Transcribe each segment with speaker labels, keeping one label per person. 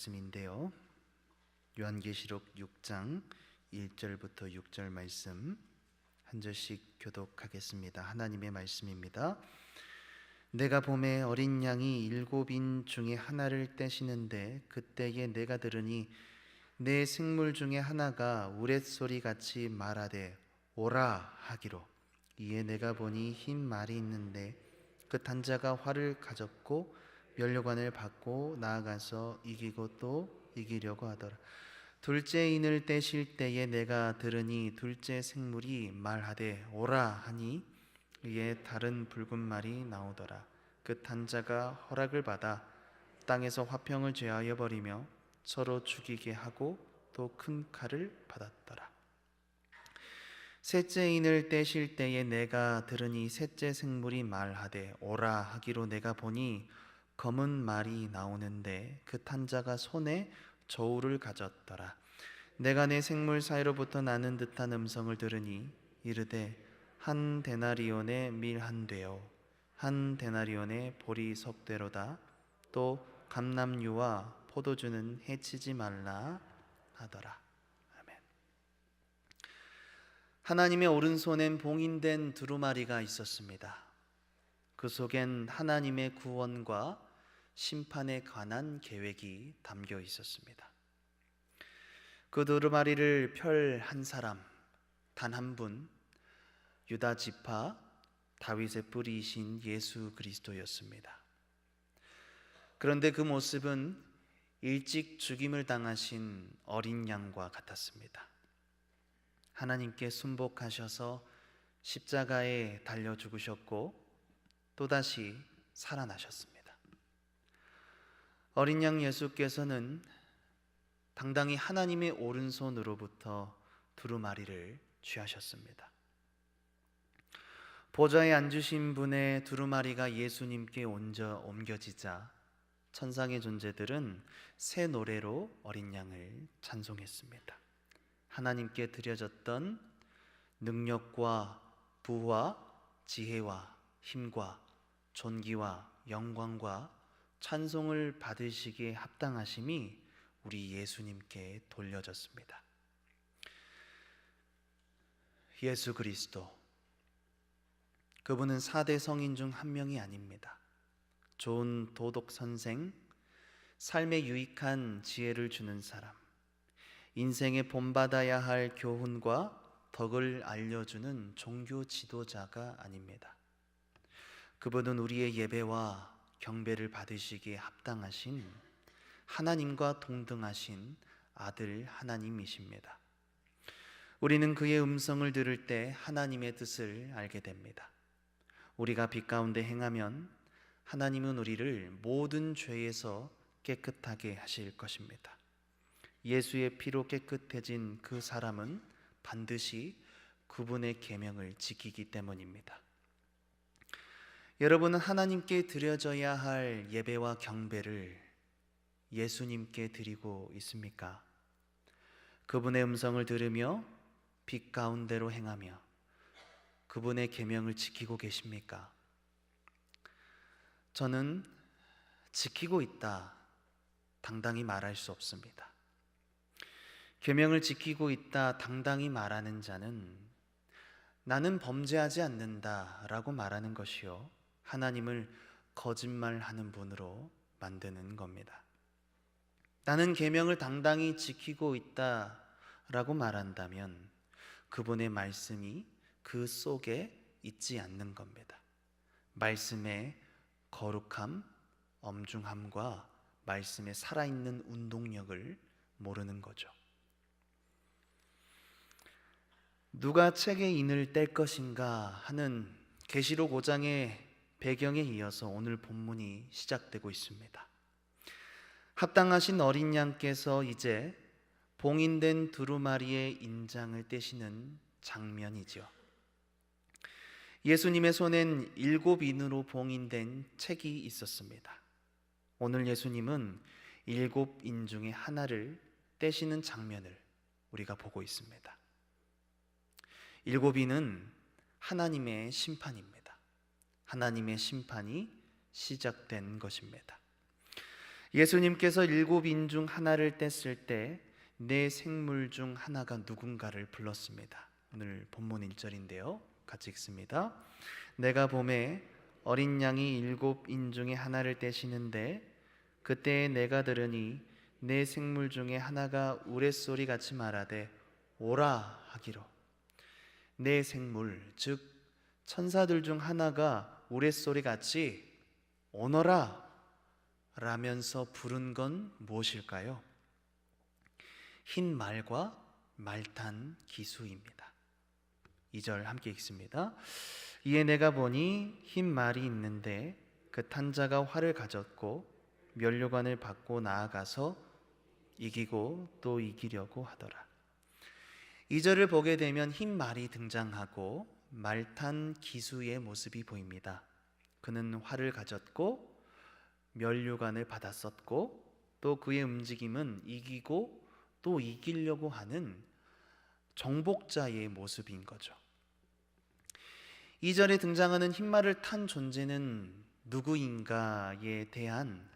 Speaker 1: 말씀인데요. 요한계시록 6장 1절부터 6절 말씀 한 절씩 교독하겠습니다. 하나님의 말씀입니다. 내가 봄에 어린 양이 7인 중에 하나를 떼시는데 그때에 내가 들으니 내 생물 중에 하나가 우레소리 같이 말하되 오라 하기로. 이에 내가 보니 흰 말이 있는데 그 단자가 활을 가졌고 면류관을 받고 나아가서 이기고 또 이기려고 하더라. 둘째 인을 떼실 때에 내가 들으니 둘째 생물이 말하되 오라 하니 이에 다른 붉은 말이 나오더라. 그 단자가 허락을 받아 땅에서 화평을 죄하여 버리며 서로 죽이게 하고 또 큰 칼을 받았더라. 셋째 인을 떼실 때에 내가 들으니 셋째 생물이 말하되 오라 하기로 내가 보니 검은 말이 나오는데 그 탄자가 손에 저울을 가졌더라. 내가 내 생물 사이로부터 나는 듯한 음성을 들으니 이르되 한 데나리온의 밀 한 되요 한 데나리온의 보리 석대로다. 또 감람류와 포도주는 해치지 말라 하더라. 아멘. 하나님의 오른손엔 봉인된 두루마리가 있었습니다. 그 속엔 하나님의 구원과 심판에 관한 계획이 담겨 있었습니다. 그 두루마리를 펼 한 사람, 단 한 분, 유다 지파 다윗의 뿌리이신 예수 그리스도였습니다. 그런데 그 모습은 일찍 죽임을 당하신 어린 양과 같았습니다. 하나님께 순복하셔서 십자가에 달려 죽으셨고 또다시 살아나셨습니다. 어린 양 예수께서는 당당히 하나님의 오른손으로부터 두루마리를 취하셨습니다. 보좌에 앉으신 분의 두루마리가 예수님께 옮겨지자 천상의 존재들은 새 노래로 어린 양을 찬송했습니다. 하나님께 드려졌던 능력과 부와 지혜와 힘과 존귀와 영광과 찬송을 받으시기에 합당하심이 우리 예수님께 돌려졌습니다. 예수 그리스도, 그분은 4대 성인 중 한 명이 아닙니다. 좋은 도덕 선생, 삶에 유익한 지혜를 주는 사람, 인생에 본받아야 할 교훈과 덕을 알려주는 종교 지도자가 아닙니다. 그분은 우리의 예배와 경배를 받으시기에 합당하신 하나님과 동등하신 아들 하나님이십니다. 우리는 그의 음성을 들을 때 하나님의 뜻을 알게 됩니다. 우리가 빛 가운데 행하면 하나님은 우리를 모든 죄에서 깨끗하게 하실 것입니다. 예수의 피로 깨끗해진 그 사람은 반드시 그분의 계명을 지키기 때문입니다. 여러분은 하나님께 드려져야 할 예배와 경배를 예수님께 드리고 있습니까? 그분의 음성을 들으며 빛 가운데로 행하며 그분의 계명을 지키고 계십니까? 저는 지키고 있다 당당히 말할 수 없습니다. 계명을 지키고 있다 당당히 말하는 자는 나는 범죄하지 않는다라고 말하는 것이요 하나님을 거짓말하는 분으로 만드는 겁니다. 나는 계명을 당당히 지키고 있다라고 말한다면 그분의 말씀이 그 속에 있지 않는 겁니다. 말씀의 거룩함, 엄중함과 말씀의 살아있는 운동력을 모르는 거죠. 누가 책의 인을 뗄 것인가 하는 계시록 5장의 배경에 이어서 오늘 본문이 시작되고 있습니다. 합당하신 어린 양께서 이제 봉인된 두루마리의 인장을 떼시는 장면이죠. 예수님의 손엔 7인으로 봉인된 책이 있었습니다. 오늘 예수님은 7인 중에 하나를 떼시는 장면을 우리가 보고 있습니다. 7인은 하나님의 심판입니다. 하나님의 심판이 시작된 것입니다. 예수님께서 일곱 인 중 하나를 뗐을 때 네 생물 중 하나가 누군가를 불렀습니다. 오늘 본문 1절인데요. 같이 읽습니다. 내가 봄에 어린 양이 일곱 인 중에 하나를 떼시는데 그때에 내가 들으니 네 생물 중에 하나가 우레소리 같이 말하되 오라 하기로. 네 생물 즉 천사들 중 하나가 우레소리 같이 오너라 라면서 부른 건 무엇일까요? 흰 말과 말탄 기수입니다. 2절 함께 읽습니다. 이에 내가 보니 흰 말이 있는데 그 탄 자가 활을 가졌고 면류관을 받고 나아가서 이기고 또 이기려고 하더라. 2절을 보게 되면 흰 말이 등장하고 말탄 기수의 모습이 보입니다. 그는 활을 가졌고 면류관을 받았었고 또 그의 움직임은 이기고 또 이기려고 하는 정복자의 모습인 거죠. 2절에 등장하는 흰말을 탄 존재는 누구인가에 대한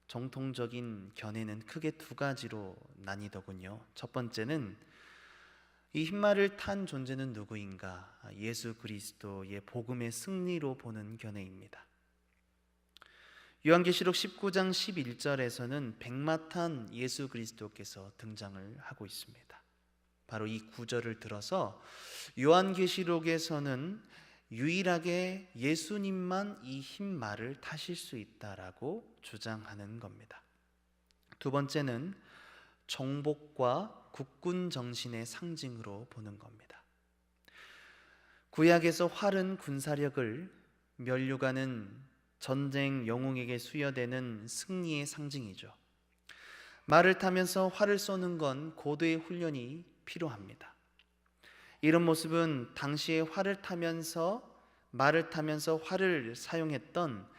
Speaker 1: 정통적인 견해는 크게 두 가지로 나뉘더군요. 첫 번째는 이 흰말을 탄 존재는 누구인가? 예수 그리스도의 복음의 승리로 보는 견해입니다. 요한계시록 19장 11절에서는 백마탄 예수 그리스도께서 등장을 하고 있습니다. 바로 이 구절을 들어서 요한계시록에서는 유일하게 예수님만 이 흰 말을 타실 수 있다라고 주장하는 겁니다. 두 번째는 정복과 국군 정신의 상징으로 보는 겁니다. 구약에서 활은 군사력을, 면류관은 전쟁 영웅에게 수여되는 승리의 상징이죠. 말을 타면서 활을 쏘는 건 고도의 훈련이 필요합니다. 이런 모습은 당시에 말을 타면서 활을 사용했던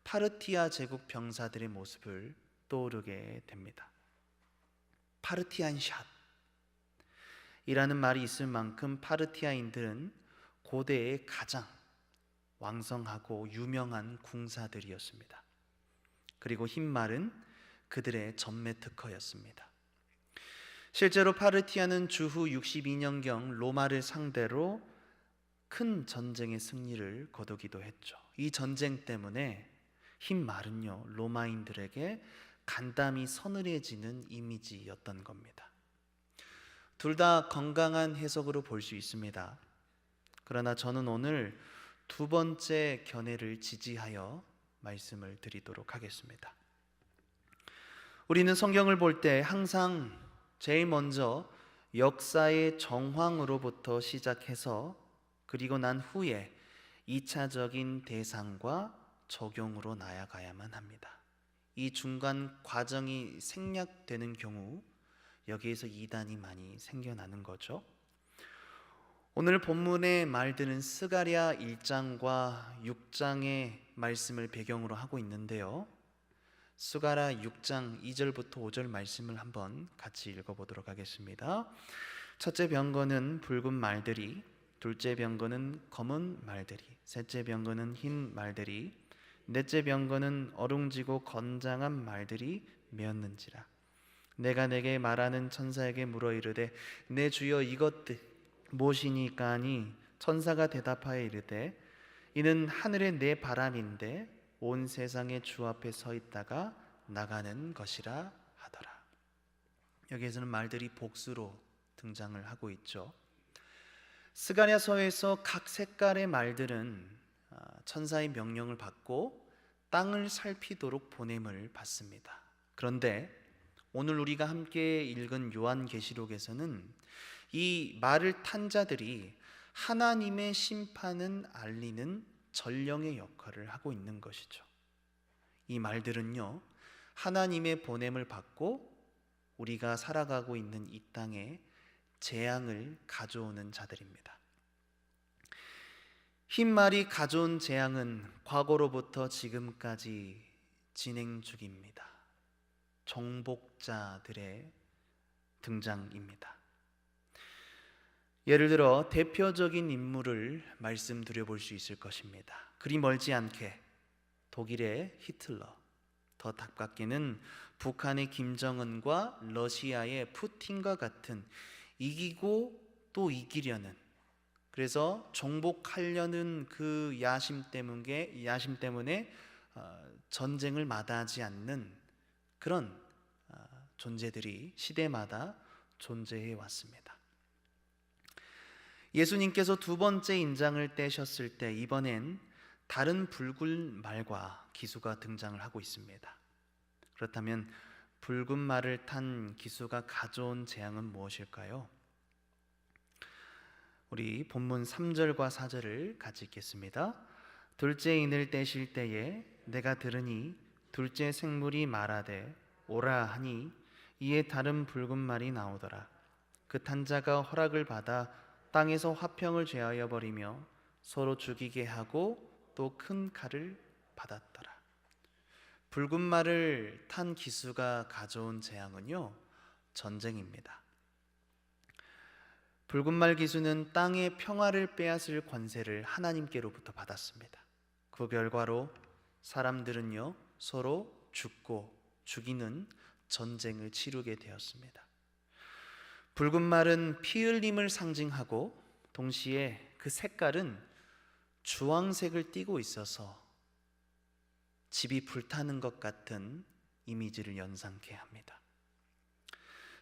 Speaker 1: 파르티아 제국 병사들의 모습을 떠오르게 됩니다. 파르티안 샷이라는 말이 있을 만큼 파르티아인들은 고대의 가장 왕성하고 유명한 궁사들이었습니다. 그리고 흰 말은 그들의 전매 특허였습니다. 실제로 파르티아는 주후 62년경 로마를 상대로 큰 전쟁의 승리를 거두기도 했죠. 이 전쟁 때문에 흰 말은요, 로마인들에게 간담이 서늘해지는 이미지였던 겁니다. 둘 다 건강한 해석으로 볼 수 있습니다. 그러나 저는 오늘 두 번째 견해를 지지하여 말씀을 드리도록 하겠습니다. 우리는 성경을 볼 때 항상 제일 먼저 역사의 정황으로부터 시작해서 그리고 난 후에 2차적인 대상과 적용으로 나아가야만 합니다. 이 중간 과정이 생략되는 경우 여기에서 이단이 많이 생겨나는 거죠. 오늘 본문의 말들은 스가랴 1장과 6장의 말씀을 배경으로 하고 있는데요. 스가랴 6장 2절부터 5절 말씀을 한번 같이 읽어보도록 하겠습니다. 첫째 병거는 붉은 말들이, 둘째 병거는 검은 말들이, 셋째 병거는 흰 말들이, 넷째 병거는 어룽지고 건장한 말들이 메었는지라. 내가 내게 말하는 천사에게 물어 이르되 내 주여 이것들 무엇이니까 하니 천사가 대답하여 이르되 이는 하늘의 내 바람인데 온 세상의 주 앞에 서 있다가 나가는 것이라 하더라. 여기에서는 말들이 복수로 등장을 하고 있죠. 스가랴서에서 각 색깔의 말들은 천사의 명령을 받고 땅을 살피도록 보냄을 받습니다. 그런데 오늘 우리가 함께 읽은 요한계시록에서는 이 말을 탄 자들이 하나님의 심판은 알리는 전령의 역할을 하고 있는 것이죠. 이 말들은요, 하나님의 보냄을 받고 우리가 살아가고 있는 이 땅에 재앙을 가져오는 자들입니다. 흰 말이 가져온 재앙은 과거로부터 지금까지 진행 중입니다. 정복자들의 등장입니다. 예를 들어 대표적인 인물을 말씀드려 볼 수 있을 것입니다. 그리 멀지 않게 독일의 히틀러, 더 가깝게는 북한의 김정은과 러시아의 푸틴과 같은 이기고 또 이기려는, 그래서 정복하려는 그 야심 때문에 전쟁을 마다하지 않는 그런 존재들이 시대마다 존재해 왔습니다. 예수님께서 두 번째 인장을 떼셨을 때 이번엔 다른 붉은 말과 기수가 등장을 하고 있습니다. 그렇다면 붉은 말을 탄 기수가 가져온 재앙은 무엇일까요? 우리 본문 3절과 4절을 같이 읽겠습니다. 둘째 인을 떼실 때에 내가 들으니 둘째 생물이 말하되 오라 하니 이에 다른 붉은 말이 나오더라. 그 탄 자가 허락을 받아 땅에서 화평을 죄하여 버리며 서로 죽이게 하고 또 큰 칼을 받았더라. 붉은 말을 탄 기수가 가져온 재앙은요, 전쟁입니다. 붉은 말 기수는 땅의 평화를 빼앗을 권세를 하나님께로부터 받았습니다. 그 결과로 사람들은요, 서로 죽고 죽이는 전쟁을 치르게 되었습니다. 붉은 말은 피 흘림을 상징하고 동시에 그 색깔은 주황색을 띠고 있어서 집이 불타는 것 같은 이미지를 연상케 합니다.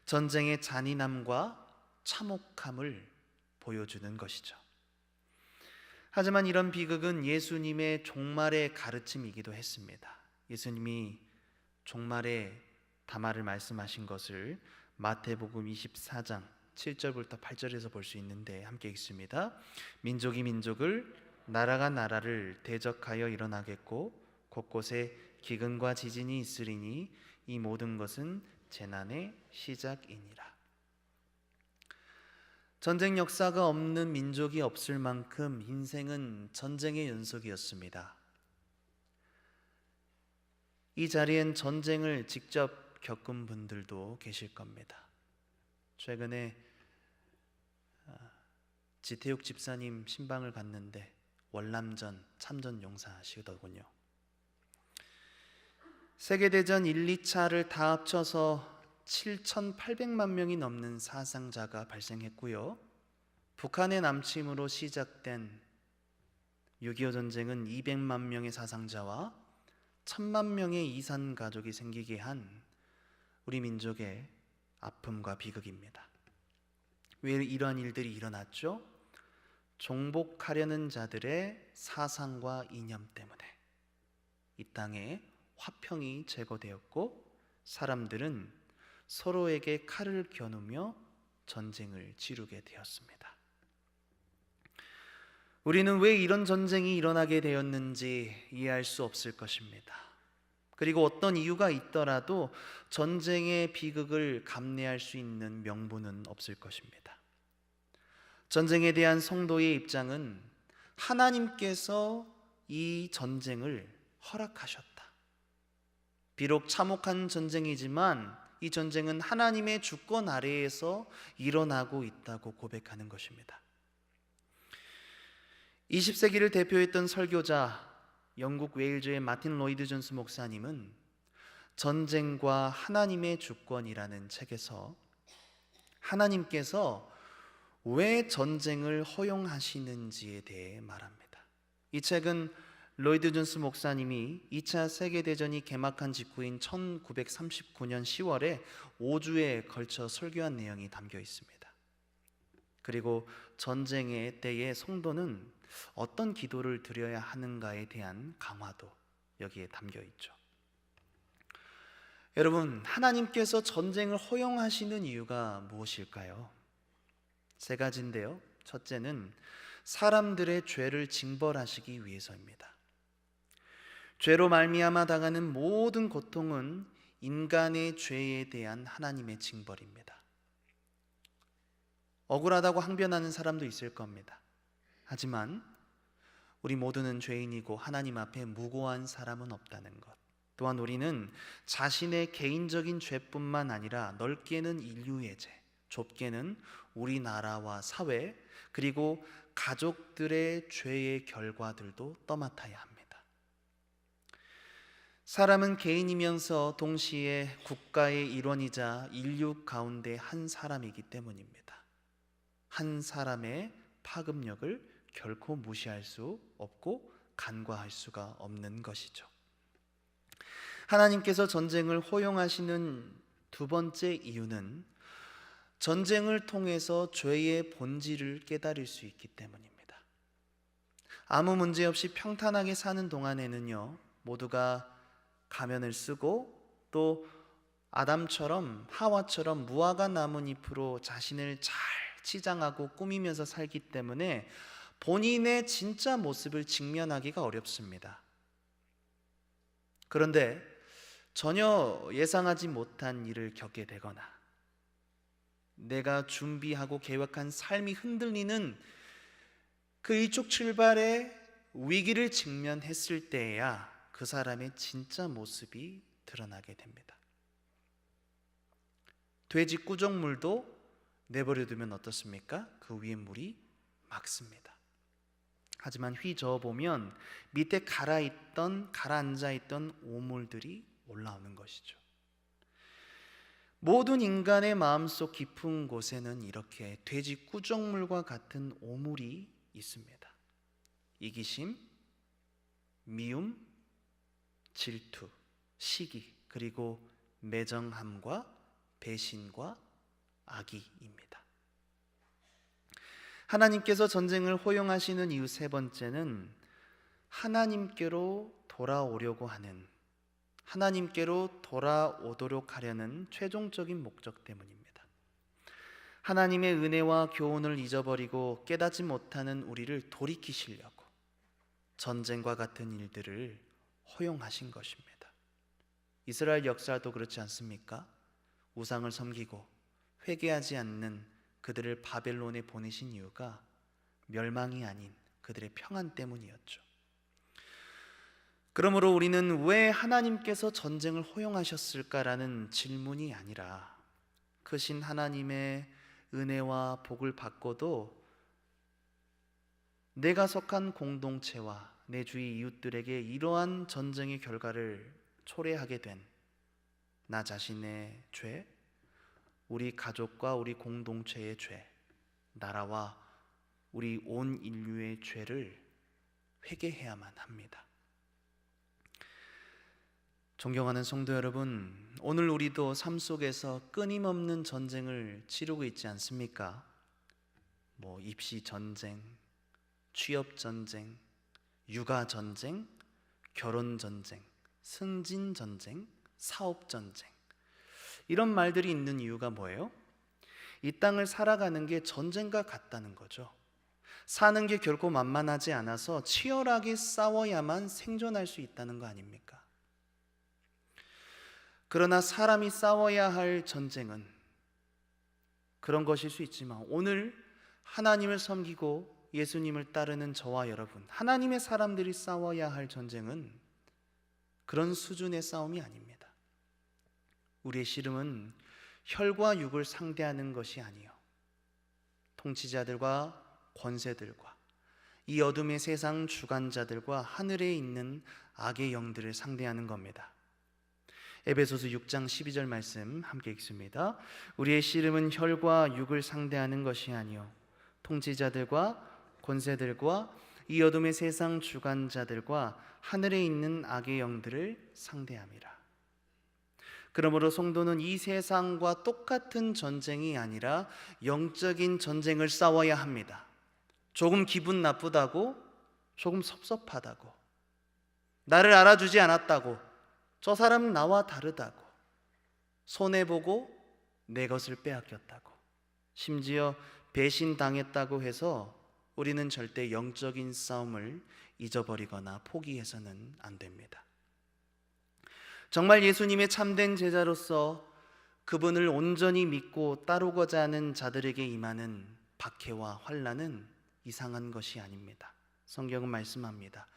Speaker 1: 전쟁의 잔인함과 참혹함을 보여주는 것이죠. 하지만 이런 비극은 예수님의 종말의 가르침이기도 했습니다. 예수님이 종말의 담화를 말씀하신 것을 마태복음 24장 7절부터 8절에서 볼 수 있는데 함께 읽습니다. 민족이 민족을, 나라가 나라를 대적하여 일어나겠고 곳곳에 기근과 지진이 있으리니 이 모든 것은 재난의 시작이니라. 전쟁 역사가 없는 민족이 없을 만큼 인생은 전쟁의 연속이었습니다. 이 자리엔 전쟁을 직접 겪은 분들도 계실 겁니다. 최근에 지태욱 집사님 신방을 갔는데 월남전 참전 용사시더군요. 세계대전 1, 2차를 다 합쳐서 7,800만 명이 넘는 사상자가 발생했고요. 북한의 남침으로 시작된 6.25 전쟁은 200만 명의 사상자와 1,000만 명의 이산 가족이 생기게 한 우리 민족의 아픔과 비극입니다. 왜 이러한 일들이 일어났죠? 종복하려는 자들의 사상과 이념 때문에 이 땅에 화평이 제거되었고 사람들은 서로에게 칼을 겨누며 전쟁을 치르게 되었습니다. 우리는 왜 이런 전쟁이 일어나게 되었는지 이해할 수 없을 것입니다. 그리고 어떤 이유가 있더라도 전쟁의 비극을 감내할 수 있는 명분은 없을 것입니다. 전쟁에 대한 성도의 입장은 하나님께서 이 전쟁을 허락하셨다. 비록 참혹한 전쟁이지만 이 전쟁은 하나님의 주권 아래에서 일어나고 있다고 고백하는 것입니다. 20세기를 대표했던 설교자 영국 웨일즈의 마틴 로이드 존스 목사님은 전쟁과 하나님의 주권이라는 책에서 하나님께서 왜 전쟁을 허용하시는지에 대해 말합니다. 이 책은 로이드 존스 목사님이 2차 세계대전이 개막한 직후인 1939년 10월에 5주에 걸쳐 설교한 내용이 담겨 있습니다. 그리고 전쟁의 때에 성도는 어떤 기도를 드려야 하는가에 대한 강화도 여기에 담겨 있죠. 여러분, 하나님께서 전쟁을 허용하시는 이유가 무엇일까요? 세 가지인데요. 첫째는 사람들의 죄를 징벌하시기 위해서입니다. 죄로 말미암아 당하는 모든 고통은 인간의 죄에 대한 하나님의 징벌입니다. 억울하다고 항변하는 사람도 있을 겁니다. 하지만 우리 모두는 죄인이고 하나님 앞에 무고한 사람은 없다는 것, 또한 우리는 자신의 개인적인 죄뿐만 아니라 넓게는 인류의 죄, 좁게는 우리나라와 사회, 그리고 가족들의 죄의 결과들도 떠맡아야 합니다. 사람은 개인이면서 동시에 국가의 일원이자 인류 가운데 한 사람이기 때문입니다. 한 사람의 파급력을 결코 무시할 수 없고 간과할 수가 없는 것이죠. 하나님께서 전쟁을 허용하시는 두 번째 이유는 전쟁을 통해서 죄의 본질을 깨달을 수 있기 때문입니다. 아무 문제 없이 평탄하게 사는 동안에는요, 모두가 가면을 쓰고 또 아담처럼 하와처럼 무화과 나뭇잎으로 자신을 잘 치장하고 꾸미면서 살기 때문에 본인의 진짜 모습을 직면하기가 어렵습니다. 그런데 전혀 예상하지 못한 일을 겪게 되거나 내가 준비하고 계획한 삶이 흔들리는 그 일촉 출발의 위기를 직면했을 때에야 그 사람의 진짜 모습이 드러나게 됩니다. 돼지 꾸정물도 내버려두면 어떻습니까? 그 위에 물이 맑습니다. 하지만 휘저어보면 밑에 가라앉아있던 오물들이 올라오는 것이죠. 모든 인간의 마음속 깊은 곳에는 이렇게 돼지 꾸정물과 같은 오물이 있습니다. 이기심, 미움, 질투, 시기, 그리고 매정함과 배신과 악의입니다. 하나님께서 전쟁을 허용하시는 이유 세 번째는 하나님께로 돌아오려고 하는, 하나님께로 돌아오도록 하려는 최종적인 목적 때문입니다. 하나님의 은혜와 교훈을 잊어버리고 깨닫지 못하는 우리를 돌이키시려고 전쟁과 같은 일들을 허용하신 것입니다. 이스라엘 역사도 그렇지 않습니까? 우상을 섬기고 회개하지 않는 그들을 바벨론에 보내신 이유가 멸망이 아닌 그들의 평안 때문이었죠. 그러므로 우리는 왜 하나님께서 전쟁을 허용하셨을까라는 질문이 아니라 크신 하나님의 은혜와 복을 받고도 내가 속한 공동체와 내 주위 이웃들에게 이러한 전쟁의 결과를 초래하게 된 나 자신의 죄, 우리 가족과 우리 공동체의 죄, 나라와 우리 온 인류의 죄를 회개해야만 합니다. 존경하는 성도 여러분, 오늘 우리도 삶 속에서 끊임없는 전쟁을 치르고 있지 않습니까? 입시 전쟁, 취업 전쟁, 육아 전쟁, 결혼 전쟁, 승진 전쟁, 사업 전쟁, 이런 말들이 있는 이유가 뭐예요? 이 땅을 살아가는 게 전쟁과 같다는 거죠. 사는 게 결코 만만하지 않아서 치열하게 싸워야만 생존할 수 있다는 거 아닙니까? 그러나 사람이 싸워야 할 전쟁은 그런 것일 수 있지만 오늘 하나님을 섬기고 예수님을 따르는 저와 여러분, 하나님의 사람들이 싸워야 할 전쟁은 그런 수준의 싸움이 아닙니다. 우리의 씨름은 혈과 육을 상대하는 것이 아니요, 통치자들과 권세들과 이 어둠의 세상 주관자들과 하늘에 있는 악의 영들을 상대하는 겁니다. 에베소서 6장 12절 말씀 함께 읽습니다. 우리의 씨름은 혈과 육을 상대하는 것이 아니요, 통치자들과 권세들과 이 어둠의 세상 주관자들과 하늘에 있는 악의 영들을 상대함이라. 그러므로 성도는 이 세상과 똑같은 전쟁이 아니라 영적인 전쟁을 싸워야 합니다. 조금 기분 나쁘다고, 조금 섭섭하다고, 나를 알아주지 않았다고, 저 사람은 나와 다르다고, 손해보고 내 것을 빼앗겼다고, 심지어 배신당했다고 해서 우리는 절대 영적인 싸움을 잊어버리거나 포기해서는 안 됩니다. 정말 예수님의 참된 제자로서 그분을 온전히 믿고 따르고자 하는 자들에게 임하는 박해와 환난은 이상한 것이 아닙니다. 성경은 말씀합니다.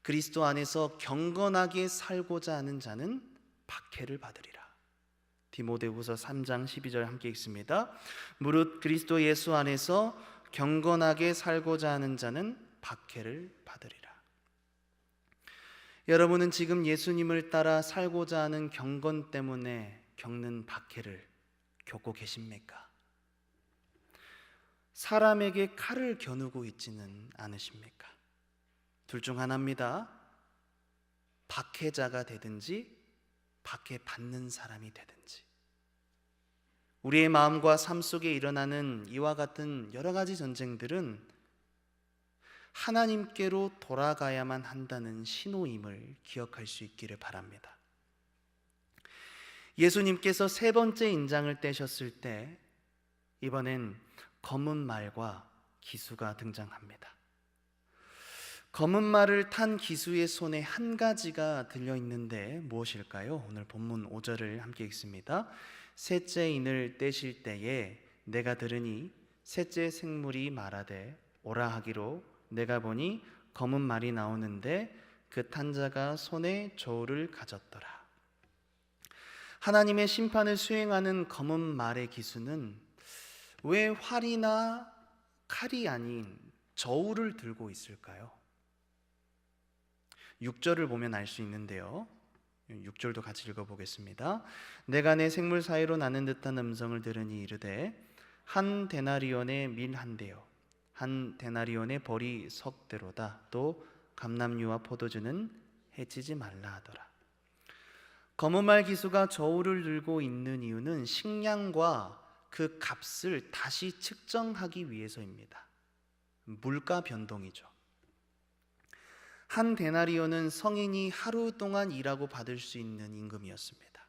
Speaker 1: 그리스도 안에서 경건하게 살고자 하는 자는 박해를 받으리라. 디모데후서 3장 12절 함께 읽습니다. 무릇 그리스도 예수 안에서 경건하게 살고자 하는 자는 박해를 받으리라. 여러분은 지금 예수님을 따라 살고자 하는 경건 때문에 겪는 박해를 겪고 계십니까? 사람에게 칼을 겨누고 있지는 않으십니까? 둘 중 하나입니다. 박해자가 되든지 박해받는 사람이 되든지. 우리의 마음과 삶 속에 일어나는 이와 같은 여러 가지 전쟁들은 하나님께로 돌아가야만 한다는 신호임을 기억할 수 있기를 바랍니다. 예수님께서 세 번째 인장을 떼셨을 때 이번엔 검은 말과 기수가 등장합니다. 검은 말을 탄 기수의 손에 한 가지가 들려 있는데 무엇일까요? 오늘 본문 5절을 함께 읽습니다. 셋째 인을 떼실 때에 내가 들으니 셋째 생물이 말하되 오라 하기로 내가 보니 검은 말이 나오는데 그 탄 자가 손에 저울을 가졌더라. 하나님의 심판을 수행하는 검은 말의 기수는 왜 활이나 칼이 아닌 저울을 들고 있을까요? 6절을 보면 알 수 있는데요. 6절도 같이 읽어보겠습니다. 내가 내 생물 사이로 나는 듯한 음성을 들으니 이르되 한 데나리온의 밀 한 대요 한 데나리온의 벌이 석 대로다. 또 감람류와 포도주는 해치지 말라 하더라. 검은 말 기수가 저울을 들고 있는 이유는 식량과 그 값을 다시 측정하기 위해서입니다. 물가 변동이죠. 한 데나리온은 성인이 하루 동안 일하고 받을 수 있는 임금이었습니다.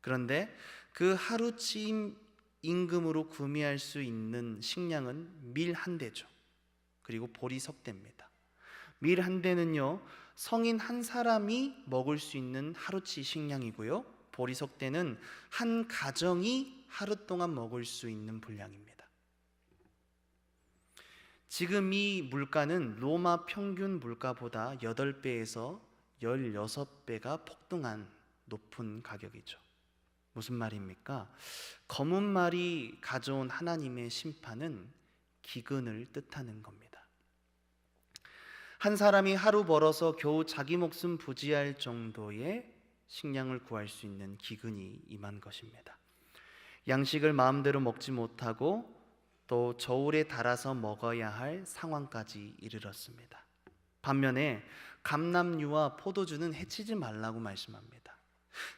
Speaker 1: 그런데 그 하루치 임금으로 구매할 수 있는 식량은 밀 한 대죠. 그리고 보리 석 대입니다. 밀 한 대는요, 성인 한 사람이 먹을 수 있는 하루치 식량이고요, 보리 석 대는 한 가정이 하루 동안 먹을 수 있는 분량입니다. 지금 이 물가는 로마 평균 물가보다 8배에서 16배가 폭등한 높은 가격이죠. 무슨 말입니까? 검은 말이 가져온 하나님의 심판은 기근을 뜻하는 겁니다. 한 사람이 하루 벌어서 겨우 자기 목숨 부지할 정도의 식량을 구할 수 있는 기근이 임한 것입니다. 양식을 마음대로 먹지 못하고 또 저울에 달아서 먹어야 할 상황까지 이르렀습니다. 반면에 감람류와 포도주는 해치지 말라고 말씀합니다.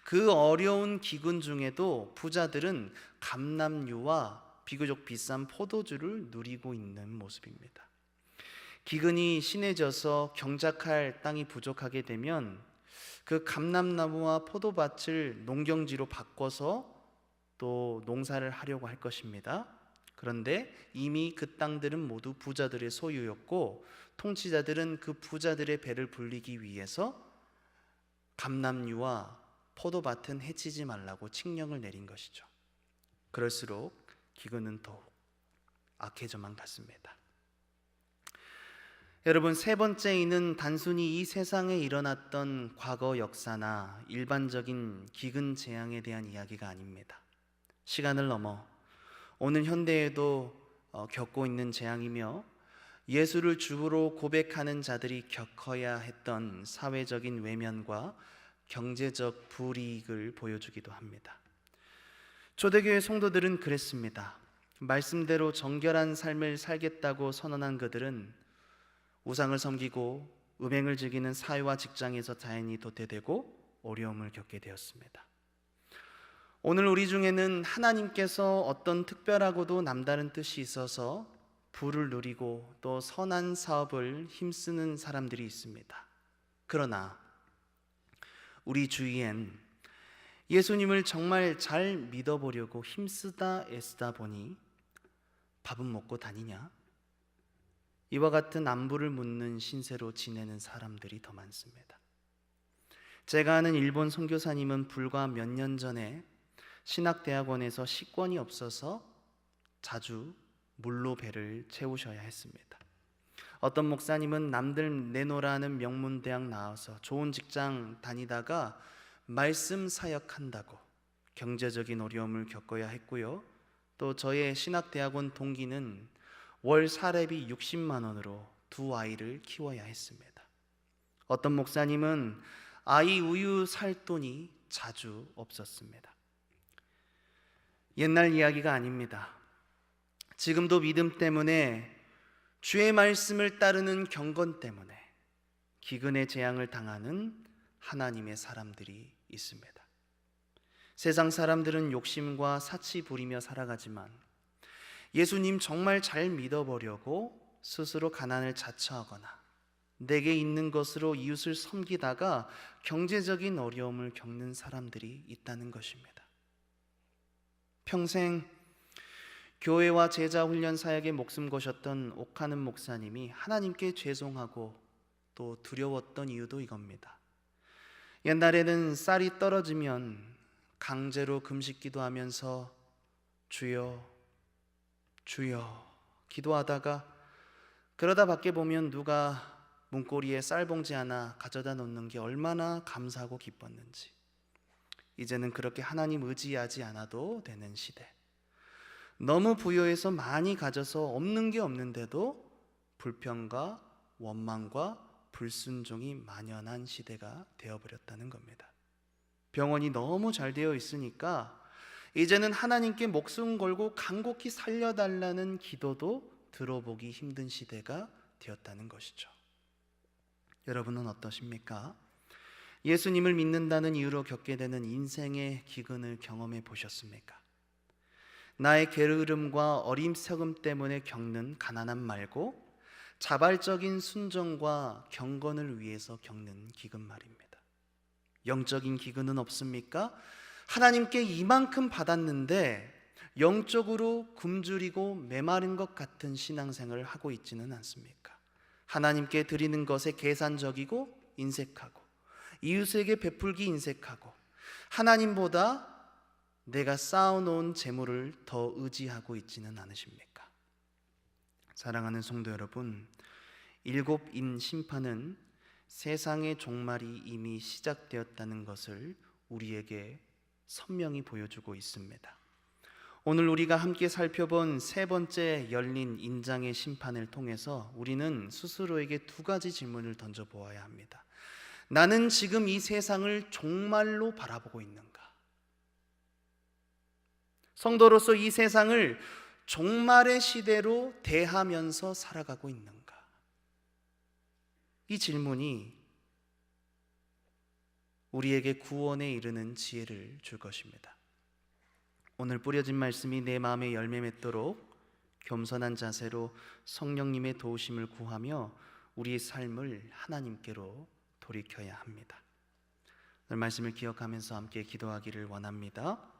Speaker 1: 그 어려운 기근 중에도 부자들은 감람류와 비교적 비싼 포도주를 누리고 있는 모습입니다. 기근이 심해져서 경작할 땅이 부족하게 되면 그 감람나무와 포도밭을 농경지로 바꿔서 또 농사를 하려고 할 것입니다. 그런데 이미 그 땅들은 모두 부자들의 소유였고 통치자들은 그 부자들의 배를 불리기 위해서 감람류와 포도밭은 해치지 말라고 칙령을 내린 것이죠. 그럴수록 기근은 더욱 악해져만 갔습니다. 여러분, 세 번째 이는 단순히 이 세상에 일어났던 과거 역사나 일반적인 기근 재앙에 대한 이야기가 아닙니다. 시간을 넘어 오늘 현대에도 겪고 있는 재앙이며 예수를 주로 고백하는 자들이 겪어야 했던 사회적인 외면과 경제적 불이익을 보여주기도 합니다. 초대교회 성도들은 그랬습니다. 말씀대로 정결한 삶을 살겠다고 선언한 그들은 우상을 섬기고 음행을 즐기는 사회와 직장에서 자연히 도태되고 어려움을 겪게 되었습니다. 오늘 우리 중에는 하나님께서 어떤 특별하고도 남다른 뜻이 있어서 부를 누리고 또 선한 사업을 힘쓰는 사람들이 있습니다. 그러나 우리 주위엔 예수님을 정말 잘 믿어보려고 힘쓰다 애쓰다 보니 밥은 먹고 다니냐? 이와 같은 안부를 묻는 신세로 지내는 사람들이 더 많습니다. 제가 아는 일본 선교사님은 불과 몇 년 전에 신학대학원에서 식권이 없어서 자주 물로 배를 채우셔야 했습니다. 어떤 목사님은 남들 내놓으라는 명문대학 나와서 좋은 직장 다니다가 말씀 사역한다고 경제적인 어려움을 겪어야 했고요. 또 저의 신학대학원 동기는 월 사례비 60만 원으로 두 아이를 키워야 했습니다. 어떤 목사님은 아이 우유 살 돈이 자주 없었습니다. 옛날 이야기가 아닙니다. 지금도 믿음 때문에, 주의 말씀을 따르는 경건 때문에 기근의 재앙을 당하는 하나님의 사람들이 있습니다. 세상 사람들은 욕심과 사치 부리며 살아가지만 예수님 정말 잘 믿어보려고 스스로 가난을 자처하거나 내게 있는 것으로 이웃을 섬기다가 경제적인 어려움을 겪는 사람들이 있다는 것입니다. 평생 교회와 제자 훈련 사역에 목숨 거셨던 옥하는 목사님이 하나님께 죄송하고 또 두려웠던 이유도 이겁니다. 옛날에는 쌀이 떨어지면 강제로 금식 기도하면서 주여 주여 기도하다가 그러다 밖에 보면 누가 문고리에 쌀봉지 하나 가져다 놓는 게 얼마나 감사하고 기뻤는지, 이제는 그렇게 하나님 의지하지 않아도 되는 시대, 너무 부여해서 많이 가져서 없는 게 없는데도 불평과 원망과 불순종이 만연한 시대가 되어버렸다는 겁니다. 병원이 너무 잘 되어 있으니까 이제는 하나님께 목숨 걸고 간곡히 살려달라는 기도도 들어보기 힘든 시대가 되었다는 것이죠. 여러분은 어떠십니까? 예수님을 믿는다는 이유로 겪게 되는 인생의 기근을 경험해 보셨습니까? 나의 게으름과 어림석음 때문에 겪는 가난함 말고 자발적인 순종과 경건을 위해서 겪는 기근 말입니다. 영적인 기근은 없습니까? 하나님께 이만큼 받았는데 영적으로 굶주리고 메마른 것 같은 신앙생활을 하고 있지는 않습니까? 하나님께 드리는 것에 계산적이고 인색하고 이웃에게 베풀기 인색하고 하나님보다 내가 쌓아놓은 재물을 더 의지하고 있지는 않으십니까? 사랑하는 성도 여러분, 일곱인 심판은 세상의 종말이 이미 시작되었다는 것을 우리에게 선명히 보여주고 있습니다. 오늘 우리가 함께 살펴본 세 번째 열린 인장의 심판을 통해서 우리는 스스로에게 두 가지 질문을 던져보아야 합니다. 나는 지금 이 세상을 종말로 바라보고 있는가? 성도로서 이 세상을 종말의 시대로 대하면서 살아가고 있는가? 이 질문이 우리에게 구원에 이르는 지혜를 줄 것입니다. 오늘 뿌려진 말씀이 내 마음에 열매 맺도록 겸손한 자세로 성령님의 도우심을 구하며 우리의 삶을 하나님께로 돌이켜야 합니다. 오늘 말씀을 기억하면서 함께 기도하기를 원합니다.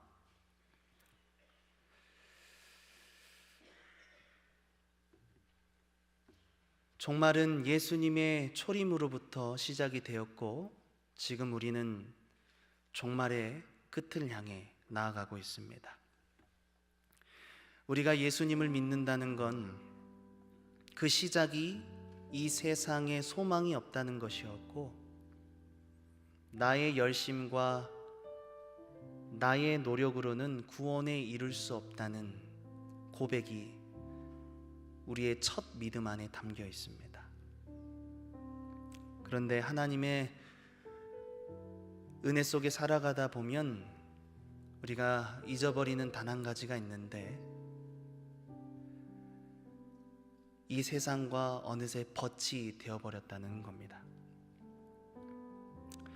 Speaker 1: 종말은 예수님의 초림으로부터 시작이 되었고 지금 우리는 종말의 끝을 향해 나아가고 있습니다. 우리가 예수님을 믿는다는 건 그 시작이 이 세상에 소망이 없다는 것이었고 나의 열심과 나의 노력으로는 구원에 이룰 수 없다는 고백이 우리의 첫 믿음 안에 담겨 있습니다. 그런데 하나님의 은혜 속에 살아가다 보면 우리가 잊어버리는 단 한 가지가 있는데 이 세상과 어느새 벗이 되어버렸다는 겁니다.